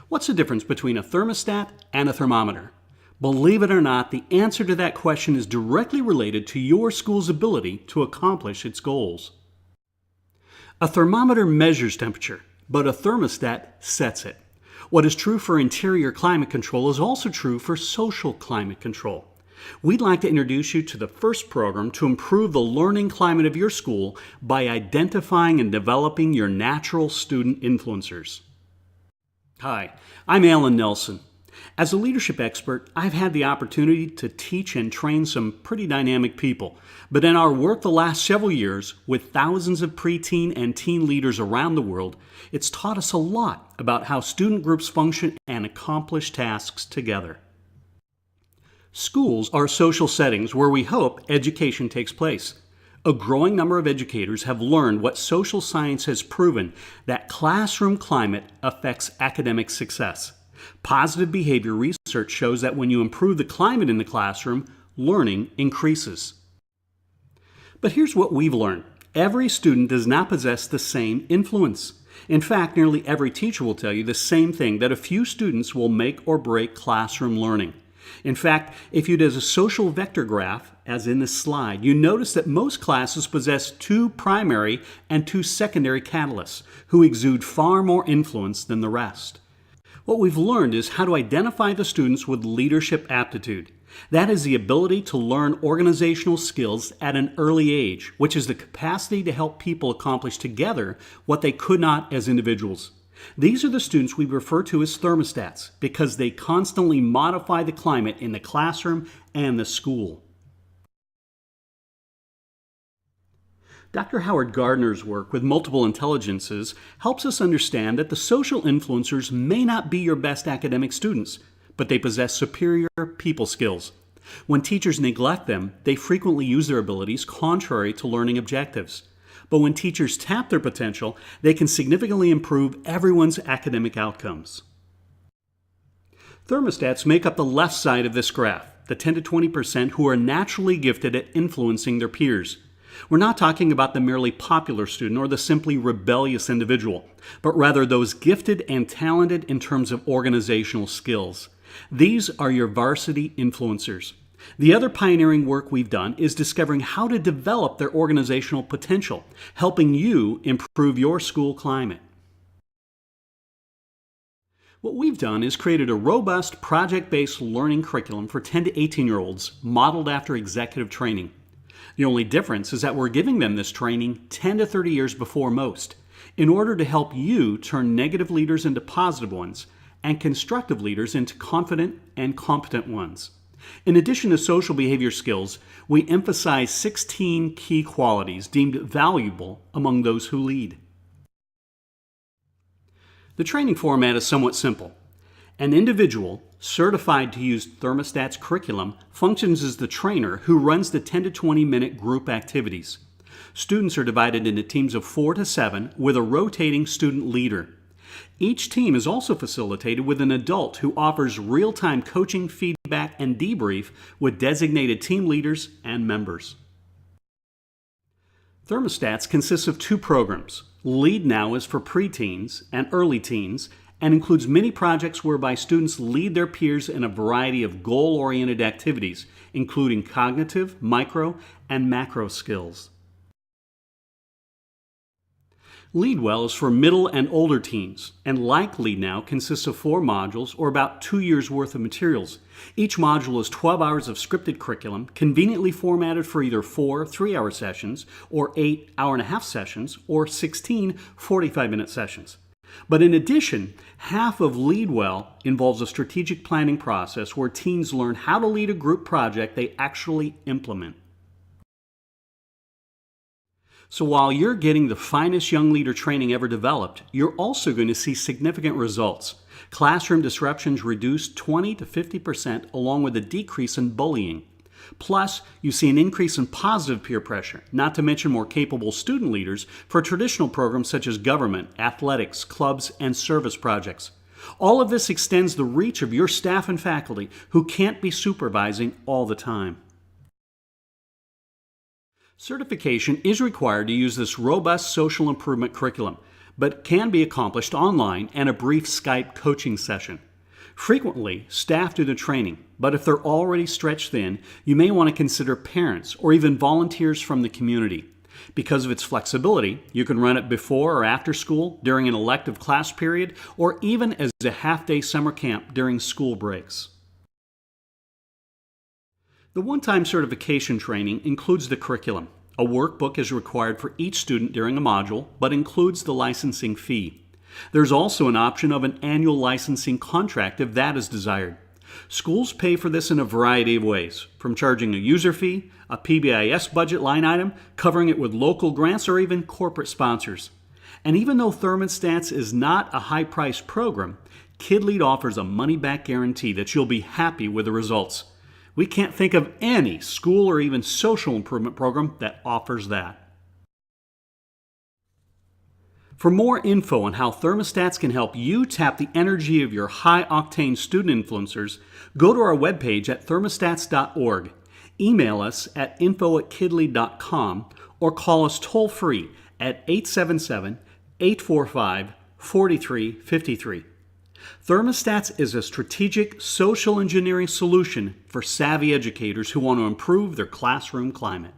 What's the difference between a thermostat and a thermometer? Believe it or not, the answer to that question is directly related to your school's ability to accomplish its goals. A thermometer measures temperature, but a thermostat sets it. What is true for interior climate control is also true for social climate control. We'd like to introduce you to the first program to improve the learning climate of your school by identifying and developing your natural student influencers. Hi, I'm Alan Nelson. As a leadership expert, I've had the opportunity to teach and train some pretty dynamic people. But in our work the last several years with thousands of preteen and teen leaders around the world, it's taught us a lot about how student groups function and accomplish tasks together. Schools are social settings where we hope education takes place. A growing number of educators have learned what social science has proven, that classroom climate affects academic success. Positive behavior research shows that when you improve the climate in the classroom, learning increases. But here's what we've learned. Every student does not possess the same influence. In fact, nearly every teacher will tell you the same thing, that a few students will make or break classroom learning. In fact, if you did a social vector graph, as in this slide, you notice that most classes possess two primary and two secondary catalysts who exude far more influence than the rest. What we've learned is how to identify the students with leadership aptitude. That is the ability to learn organizational skills at an early age, which is the capacity to help people accomplish together what they could not as individuals. These are the students we refer to as thermostats because they constantly modify the climate in the classroom and the school. Dr. Howard Gardner's work with multiple intelligences helps us understand that the social influencers may not be your best academic students, but they possess superior people skills. When teachers neglect them, they frequently use their abilities contrary to learning objectives. But when teachers tap their potential, they can significantly improve everyone's academic outcomes. Thermostats make up the left side of this graph, the 10 to 20% who are naturally gifted at influencing their peers. We're not talking about the merely popular student or the simply rebellious individual, but rather those gifted and talented in terms of organizational skills. These are your varsity influencers. The other pioneering work we've done is discovering how to develop their organizational potential, helping you improve your school climate. What we've done is created a robust project-based learning curriculum for 10 to 18-year-olds modeled after executive training. The only difference is that we're giving them this training 10 to 30 years before most, in order to help you turn negative leaders into positive ones and constructive leaders into confident and competent ones. In addition to social behavior skills, we emphasize 16 key qualities deemed valuable among those who lead. The training format is somewhat simple. An individual certified to use Thermostats curriculum functions as the trainer who runs the 10 to 20 minute group activities. Students are divided into teams of 4 to 7 with a rotating student leader. Each team is also facilitated with an adult who offers real-time coaching, feedback, and debrief with designated team leaders and members. Thermostats consists of two programs. Lead Now is for preteens and early teens and includes many projects whereby students lead their peers in a variety of goal-oriented activities, including cognitive, micro, and macro skills. Lead Well is for middle and older teens, and like Lead Now consists of 4 modules or about 2 years worth of materials. Each module is 12 hours of scripted curriculum, conveniently formatted for either 4 3-hour sessions or 8 hour-and-a-half sessions or 16 45-minute sessions. But in addition, half of Lead Well involves a strategic planning process where teens learn how to lead a group project they actually implement. So while you're getting the finest young leader training ever developed, you're also going to see significant results. Classroom disruptions reduced 20 to 50% along with a decrease in bullying. Plus, you see an increase in positive peer pressure, not to mention more capable student leaders for traditional programs such as government, athletics, clubs, and service projects. All of this extends the reach of your staff and faculty who can't be supervising all the time. Certification is required to use this robust social improvement curriculum, but can be accomplished online and a brief Skype coaching session. Frequently, staff do the training, but if they're already stretched thin, you may want to consider parents or even volunteers from the community. Because of its flexibility, you can run it before or after school, during an elective class period, or even as a half-day summer camp during school breaks. The one-time certification training includes the curriculum. A workbook is required for each student during a module, but includes the licensing fee. There's also an option of an annual licensing contract if that is desired. Schools pay for this in a variety of ways, from charging a user fee, a PBIS budget line item, covering it with local grants, or even corporate sponsors. And even though Thermostats is not a high-priced program, KidLead offers a money-back guarantee that you'll be happy with the results. We can't think of any school or even social improvement program that offers that. For more info on how thermostats can help you tap the energy of your high-octane student influencers, go to our webpage at thermostats.org, email us at info@kidlead.com, or call us toll-free at 877-845-4353. Thermostats is a strategic social engineering solution for savvy educators who want to improve their classroom climate.